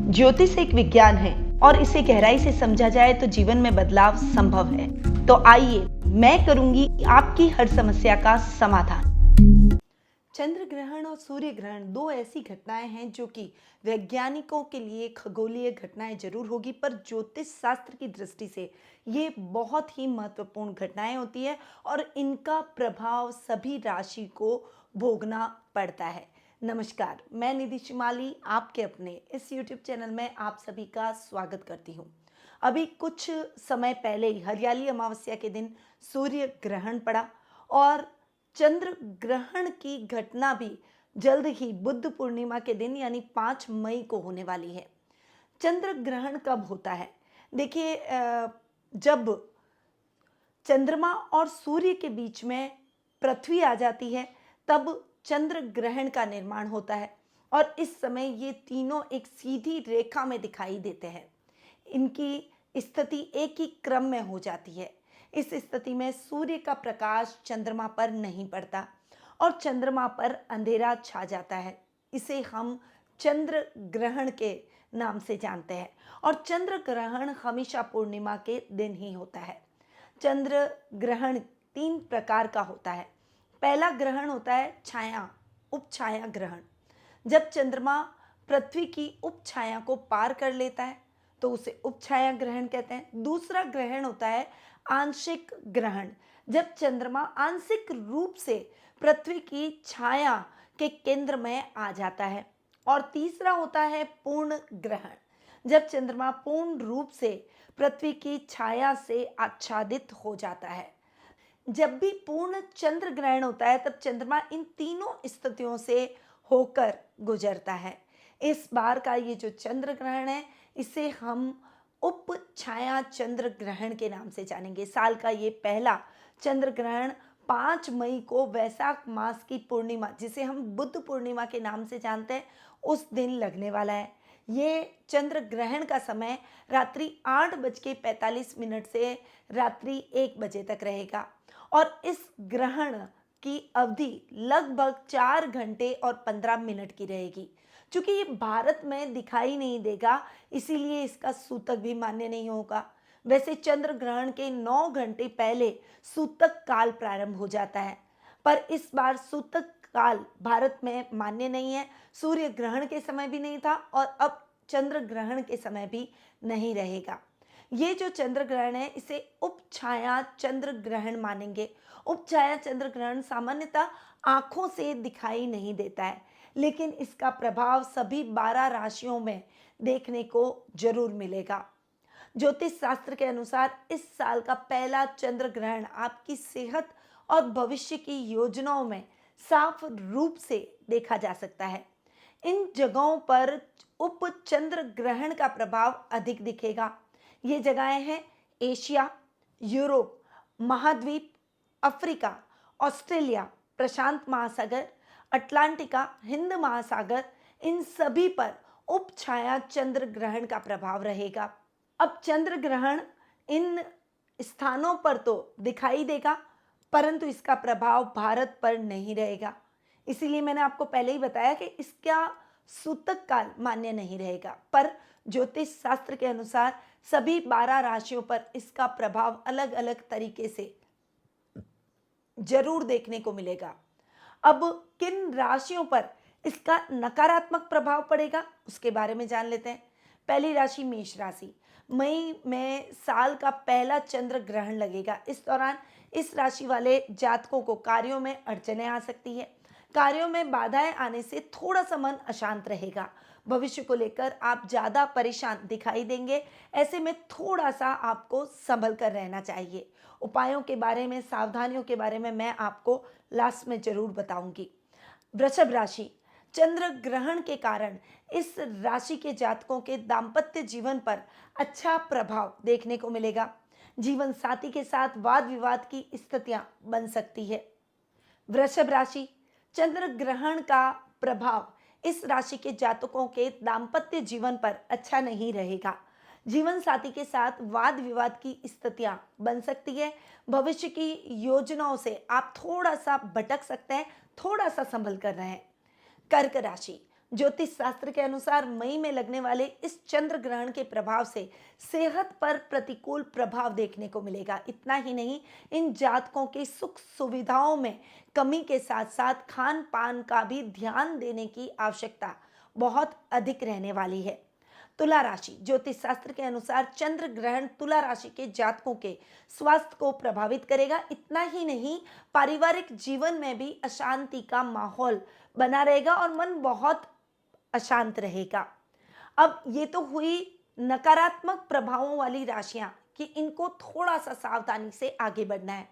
ज्योतिष एक विज्ञान है और इसे गहराई से समझा जाए तो जीवन में बदलाव संभव है। तो आइए मैं करूंगी आपकी हर समस्या का समाधान। चंद्र ग्रहण और सूर्य ग्रहण दो ऐसी घटनाएं हैं जो कि वैज्ञानिकों के लिए खगोलीय घटनाएं जरूर होगी, पर ज्योतिष शास्त्र की दृष्टि से ये बहुत ही महत्वपूर्ण घटनाएं होती है और इनका प्रभाव सभी राशि को भोगना पड़ता है। नमस्कार, मैं निधि शिमाली आपके अपने इस YouTube चैनल में आप सभी का स्वागत करती हूँ। अभी कुछ समय पहले ही हरियाली अमावस्या के दिन सूर्य ग्रहण पड़ा और चंद्र ग्रहण की घटना भी जल्द ही बुद्ध पूर्णिमा के दिन यानी 5 मई को होने वाली है। चंद्र ग्रहण कब होता है? देखिए, जब चंद्रमा और सूर्य के बीच में पृथ्वी आ जाती है तब चंद्र ग्रहण का निर्माण होता है और इस समय ये तीनों एक सीधी रेखा में दिखाई देते हैं। इनकी स्थिति एक ही क्रम में हो जाती है। इस स्थिति में सूर्य का प्रकाश चंद्रमा पर नहीं पड़ता और चंद्रमा पर अंधेरा छा जाता है। इसे हम चंद्र ग्रहण के नाम से जानते हैं और चंद्र ग्रहण हमेशा पूर्णिमा के दिन ही होता है। चंद्र ग्रहण 3 प्रकार का होता है। पहला ग्रहण होता है छाया उपछाया ग्रहण। जब चंद्रमा पृथ्वी की उपछाया को पार कर लेता है तो उसे उपछाया ग्रहण कहते हैं। दूसरा ग्रहण होता है आंशिक ग्रहण, जब चंद्रमा आंशिक रूप से पृथ्वी की छाया के केंद्र में आ जाता है। और तीसरा होता है पूर्ण ग्रहण, जब चंद्रमा पूर्ण रूप से पृथ्वी की छाया से आच्छादित हो जाता है। जब भी पूर्ण चंद्र ग्रहण होता है तब चंद्रमा इन तीनों स्थितियों से होकर गुजरता है। इस बार का ये जो चंद्र ग्रहण है इसे हम उप छाया चंद्र ग्रहण के नाम से जानेंगे। साल का ये पहला चंद्र ग्रहण 5 मई को वैशाख मास की पूर्णिमा, जिसे हम बुद्ध पूर्णिमा के नाम से जानते हैं, उस दिन लगने वाला है। ये चंद्र ग्रहण का समय रात्रि 8:45 से रात्रि 1 बजे तक रहेगा और इस ग्रहण की अवधि लगभग 4 घंटे और 15 मिनट की रहेगी। चूंकि ये भारत में दिखाई नहीं देगा इसीलिए इसका सूतक भी मान्य नहीं होगा। वैसे चंद्र ग्रहण के 9 घंटे पहले सूतक काल प्रारंभ हो जाता है, पर इस बार सूतक काल भारत में मान्य नहीं है। सूर्य ग्रहण के समय भी नहीं था और अब चंद्र ग्रहण के समय भी नहीं रहेगा। ये जो चंद्र ग्रहण है इसे उपछाया चंद्र ग्रहण मानेंगे। उपछाया चंद्र ग्रहण सामान्यतः आंखों से दिखाई नहीं देता है, लेकिन इसका प्रभाव सभी 12 राशियों में देखने को जरूर मिलेगा। ज्योतिष शास्त्र के अनुसार इस साल का पहला चंद्र ग्रहण आपकी सेहत और भविष्य की योजनाओं में साफ रूप से देखा जा सकता है। इन जगहों पर उप चंद्र ग्रहण का प्रभाव अधिक दिखेगा। ये जगहें हैं एशिया, यूरोप महाद्वीप, अफ्रीका, ऑस्ट्रेलिया, प्रशांत महासागर, अटलांटिका, हिंद महासागर, इन सभी पर उपछाया चंद्र ग्रहण का प्रभाव रहेगा। अब चंद्र ग्रहण इन स्थानों पर तो दिखाई देगा परंतु इसका प्रभाव भारत पर नहीं रहेगा। इसीलिए मैंने आपको पहले ही बताया कि इसका सूतक काल मान्य नहीं रहेगा, पर ज्योतिष शास्त्र के अनुसार सभी 12 राशियों पर इसका प्रभाव अलग अलग तरीके से जरूर देखने को मिलेगा। अब किन राशियों पर इसका नकारात्मक प्रभाव पड़ेगा उसके बारे में जान लेते हैं। पहली राशि मेष राशि। मई में साल का पहला चंद्र ग्रहण लगेगा। इस दौरान इस राशि वाले जातकों को कार्यों में अड़चनें आ सकती है। कार्यों में बाधाएं आने से थोड़ा सा मन अशांत रहेगा। भविष्य को लेकर आप ज़्यादा परेशान दिखाई देंगे। ऐसे में थोड़ा सा आपको संभल कर रहना चाहिए। उपायों के बारे में, सावधानियों के बारे में मैं आपको लास्ट में जरूर बताऊंगी। वृषभ राशि। चंद्र ग्रहण के कारण इस राशि के जातकों के दाम्पत्य जीवन पर अच्छा प्रभाव देखने को मिलेगा। जीवन साथी के साथ वाद विवाद की स्थितियां बन सकती है। वृषभ राशि। चंद्र ग्रहण का प्रभाव इस राशि के जातकों के दाम्पत्य जीवन पर अच्छा नहीं रहेगा। जीवन साथी के साथ वाद विवाद की स्थितियां बन सकती है। भविष्य की योजनाओं से आप थोड़ा सा भटक सकते हैं, थोड़ा सा संभल कर रहें। कर्क राशि। ज्योतिष शास्त्र के अनुसार मई में लगने वाले इस चंद्र ग्रहण के प्रभाव से सेहत पर प्रतिकूल प्रभाव देखने को मिलेगा। इतना ही नहीं, इन जातकों के सुख सुविधाओं में कमी के साथ साथ खान पान का भी ध्यान देने की आवश्यकता बहुत अधिक रहने वाली है। तुला राशि, ज्योतिष शास्त्र के अनुसार चंद्र ग्रहण तुला राशि के जातकों के स्वास्थ्य को प्रभावित करेगा। इतना ही नहीं, पारिवारिक जीवन में भी अशांति का माहौल बना रहेगा और मन बहुत अशांत रहेगा। अब ये तो हुई नकारात्मक प्रभावों वाली राशियां कि इनको थोड़ा सा सावधानी से आगे बढ़ना है।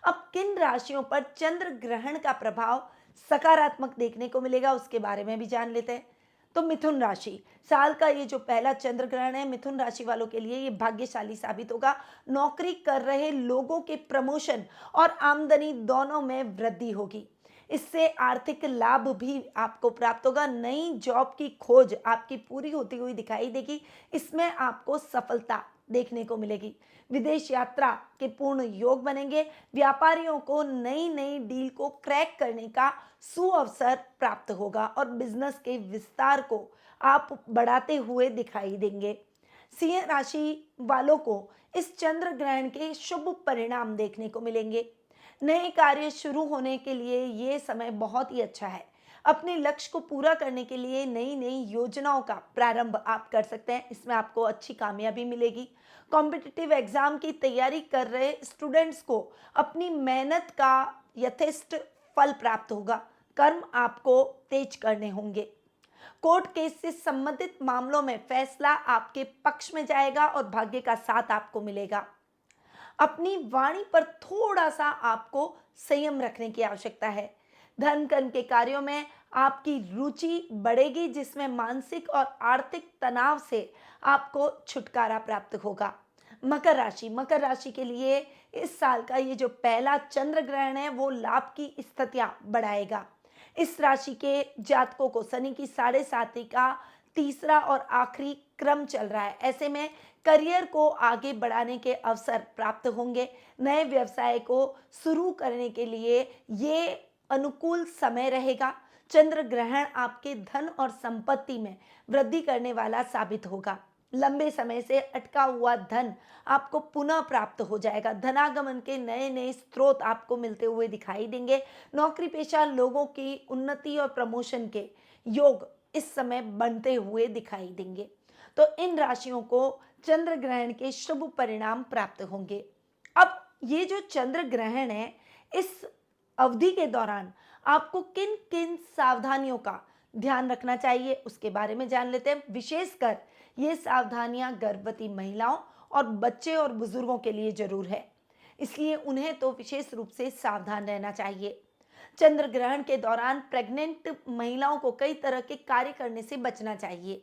अब किन राशियों पर चंद्र ग्रहण का प्रभाव सकारात्मक देखने को मिलेगा उसके बारे में भी जान लेते हैं। तो मिथुन राशि, साल का ये जो पहला चंद्र ग्रहण है मिथुन राशि वालों के लिए ये भाग्यशाली साबित होगा। नौकरी कर रहे लोगों के प्रमोशन और आमदनी दोनों में वृद्धि होगी। इससे आर्थिक लाभ भी आपको प्राप्त होगा। नई जॉब की खोज आपकी पूरी होती हुई दिखाई देगी। इसमें आपको सफलता देखने को मिलेगी। विदेश यात्रा के पूर्ण योग बनेंगे। व्यापारियों को नई नई डील को क्रैक करने का सुअवसर प्राप्त होगा और बिजनेस के विस्तार को आप बढ़ाते हुए दिखाई देंगे। सिंह राशि वालों को इस चंद्र ग्रहण के शुभ परिणाम देखने को मिलेंगे। नए कार्य शुरू होने के लिए ये समय बहुत ही अच्छा है। अपने लक्ष्य को पूरा करने के लिए नई नई योजनाओं का प्रारंभ आप कर सकते हैं। इसमें आपको अच्छी कामयाबी मिलेगी। कॉम्पिटिटिव एग्जाम की तैयारी कर रहे स्टूडेंट्स को अपनी मेहनत का यथेष्ट फल प्राप्त होगा। कर्म आपको तेज करने होंगे। कोर्ट केस से संबंधित मामलों में फैसला आपके पक्ष में जाएगा और भाग्य का साथ आपको मिलेगा। अपनी वाणी पर थोड़ा सा आपको संयम रखने की आवश्यकता है। धन कर्म के कार्यों में आपकी रुचि बढ़ेगी, जिसमें मानसिक और आर्थिक तनाव से आपको छुटकारा प्राप्त होगा। मकर राशि के लिए इस साल का ये जो पहला चंद्र ग्रहण है वो लाभ की स्थितियां बढ़ाएगा। इस राशि के जातकों को शनि की 7.5 का तीसरा और आखिरी क्रम चल रहा है। ऐसे में करियर को आगे बढ़ाने के अवसर प्राप्त होंगे। नए व्यवसाय को शुरू करने के लिए ये अनुकूल समय रहेगा। चंद्र ग्रहण आपके धन और संपत्ति में वृद्धि करने वाला साबित होगा। लंबे समय से अटका हुआ धन आपको पुनः प्राप्त हो जाएगा। धनागमन के नए नए स्रोत आपको मिलते हुए दिखाई देंगे। नौकरी पेशा लोगों की उन्नति और प्रमोशन के योग इस समय बनते हुए दिखाई देंगे। तो इन राशियों को चंद्र ग्रहण के शुभ परिणाम प्राप्त होंगे। अब ये जो चंद्र ग्रहण है इस अवधि के दौरान आपको किन किन सावधानियों का ध्यान रखना चाहिए उसके बारे में जान लेते हैं। विशेषकर ये सावधानियां गर्भवती महिलाओं और बच्चे और बुजुर्गों के लिए जरूर है, इसलिए उन्हें तो विशेष रूप से सावधान रहना चाहिए। चंद्र ग्रहण के दौरान प्रेग्नेंट महिलाओं को कई तरह के कार्य करने से बचना चाहिए।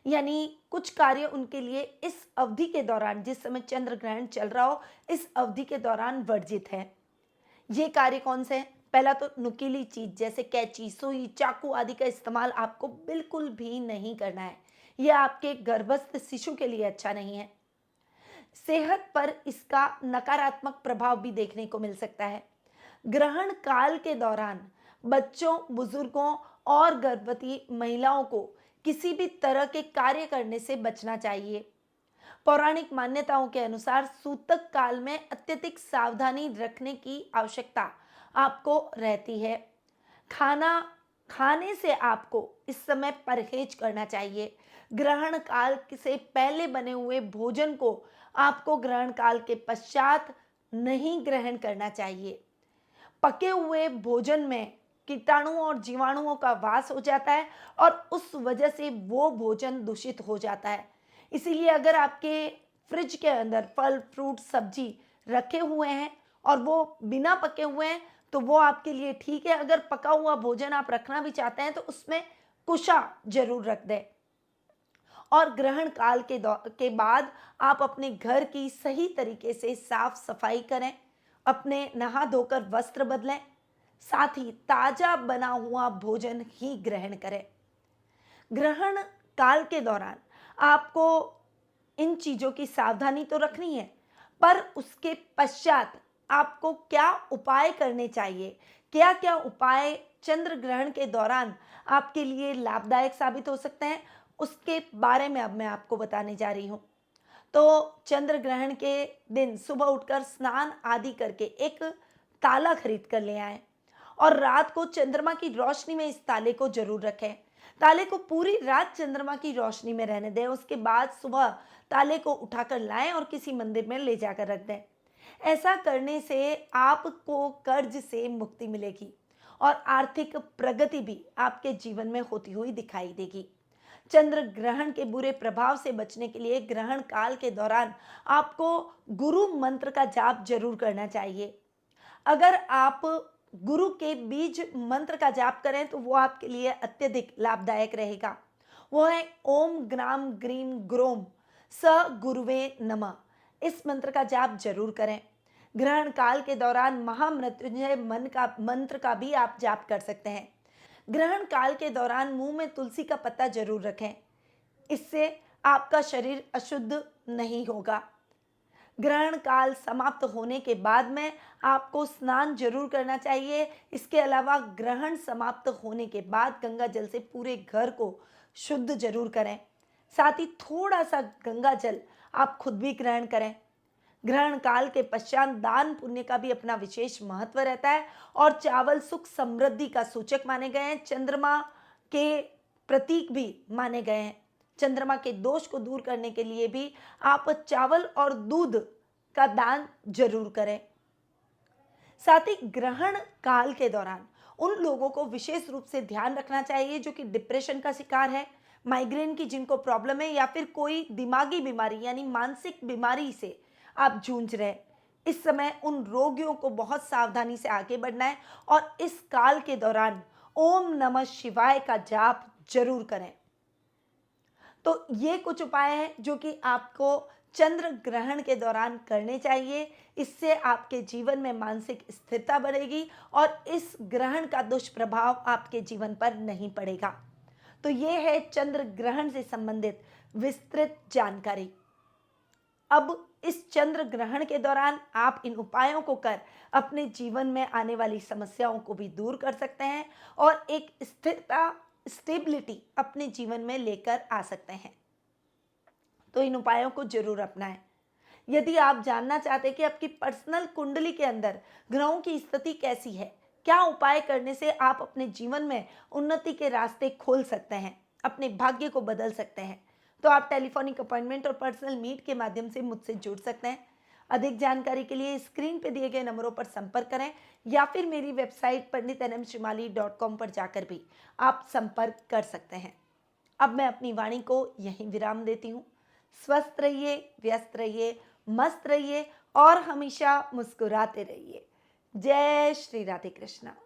यानी कुछ कार्य उनके लिए इस अवधि के दौरान, जिस समय चंद्र ग्रहण चल रहा हो इस अवधि के दौरान वर्जित है। ये कार्य कौन से हैं? पहला तो नुकीली चीज जैसे कैंची, सुई, चाकू आदि का इस्तेमाल आपको बिल्कुल भी नहीं करना है। यह आपके गर्भस्थ शिशु के लिए अच्छा नहीं है। सेहत पर इसका नकारात्मक प्रभाव भी देखने को मिल सकता है। ग्रहण काल के दौरान बच्चों, बुजुर्गों और गर्भवती महिलाओं को किसी भी तरह के कार्य करने से बचना चाहिए। पौराणिक मान्यताओं के अनुसार सूतक काल में अत्यधिक सावधानी रखने की आवश्यकता आपको रहती है। खाना खाने से आपको इस समय परहेज करना चाहिए। ग्रहण काल से पहले बने हुए भोजन को आपको ग्रहण काल के पश्चात नहीं ग्रहण करना चाहिए। पके हुए भोजन में कीटाणुओं और जीवाणुओं का वास हो जाता है और उस वजह से वो भोजन दूषित हो जाता है। इसीलिए अगर आपके फ्रिज के अंदर फल, फ्रूट, सब्जी रखे हुए हैं और वो बिना पके हुए हैं तो वो आपके लिए ठीक है। अगर पका हुआ भोजन आप रखना भी चाहते हैं तो उसमें कुशा जरूर रख दें। और ग्रहण काल के बाद आप अपने घर की सही तरीके से साफ सफाई करें, अपने नहा धोकर वस्त्र बदलें, साथ ही ताजा बना हुआ भोजन ही ग्रहण करें। ग्रहण काल के दौरान आपको इन चीजों की सावधानी तो रखनी है, पर उसके पश्चात आपको क्या उपाय करने चाहिए, क्या क्या उपाय चंद्र ग्रहण के दौरान आपके लिए लाभदायक साबित हो सकते हैं, उसके बारे में अब मैं आपको बताने जा रही हूँ। तो चंद्र ग्रहण के दिन सुबह उठकर स्नान आदि करके एक ताला खरीद कर ले आएं और रात को चंद्रमा की रोशनी में इस ताले को जरूर रखें। ताले को पूरी रात चंद्रमा की रोशनी में रहने दें, उसके बाद सुबह ताले को उठाकर लाएं और किसी मंदिर में ले जाकर रख दें। ऐसा करने से आपको कर्ज से मुक्ति मिलेगी और आर्थिक प्रगति भी आपके जीवन में होती हुई दिखाई देगी। चंद्र ग्रहण के बुरे प्रभाव से बचने के लिए ग्रहण काल के दौरान आपको गुरु मंत्र का जाप जरूर करना चाहिए। अगर आप गुरु के बीज मंत्र का जाप करें तो वो आपके लिए अत्यधिक लाभदायक रहेगा। वो है ओम ग्राम ग्रीम ग्रोम स गुरुवे नमः। इस मंत्र का जाप जरूर करें। ग्रहण काल के दौरान महामृत्युंजय मंत्र का भी आप जाप कर सकते हैं। ग्रहण काल के दौरान मुंह में तुलसी का पत्ता जरूर रखें, इससे आपका शरीर अशुद्ध नहीं होगा। ग्रहण काल समाप्त होने के बाद में आपको स्नान जरूर करना चाहिए। इसके अलावा ग्रहण समाप्त होने के बाद गंगा जल से पूरे घर को शुद्ध जरूर करें। साथ ही थोड़ा सा गंगा जल आप खुद भी ग्रहण करें। ग्रहण काल के पश्चात दान पुण्य का भी अपना विशेष महत्व रहता है और चावल सुख समृद्धि का सूचक माने गए हैं, चंद्रमा के प्रतीक भी माने गए हैं। चंद्रमा के दोष को दूर करने के लिए भी आप चावल और दूध का दान जरूर करें। साथ ही ग्रहण काल के दौरान उन लोगों को विशेष रूप से ध्यान रखना चाहिए जो कि डिप्रेशन का शिकार है, माइग्रेन की जिनको प्रॉब्लम है, या फिर कोई दिमागी बीमारी यानी मानसिक बीमारी से आप जूझ रहे हैं। इस समय उन रोगियों को बहुत सावधानी से आगे बढ़ना है और इस काल के दौरान ओम नमः शिवाय का जाप जरूर करें। तो ये कुछ उपाय हैं जो कि आपको चंद्र ग्रहण के दौरान करने चाहिए। इससे आपके जीवन में मानसिक स्थिरता बढ़ेगी और इस ग्रहण का दुष्प्रभाव आपके जीवन पर नहीं पड़ेगा। तो ये है चंद्र ग्रहण से संबंधित विस्तृत जानकारी। अब इस चंद्र ग्रहण के दौरान आप इन उपायों को कर अपने जीवन में आने वाली समस्याओं को भी दूर कर सकते हैं और एक स्थिरता, स्टेबिलिटी अपने जीवन में लेकर आ सकते हैं। तो इन उपायों को जरूर अपनाएं। यदि आप जानना चाहते हैं कि आपकी पर्सनल कुंडली के अंदर ग्रहों की स्थिति कैसी है, क्या उपाय करने से आप अपने जीवन में उन्नति के रास्ते खोल सकते हैं, अपने भाग्य को बदल सकते हैं, तो आप टेलीफोनिक अपॉइंटमेंट और पर्सनल मीट के माध्यम से मुझसे जुड़ सकते हैं। अधिक जानकारी के लिए स्क्रीन पे दिए गए नंबरों पर संपर्क करें या फिर मेरी वेबसाइट panditnmshrimali.com पर जाकर भी आप संपर्क कर सकते हैं। अब मैं अपनी वाणी को यहीं विराम देती हूँ। स्वस्थ रहिए, व्यस्त रहिए, मस्त रहिए और हमेशा मुस्कुराते रहिए। जय श्री राधे कृष्णा।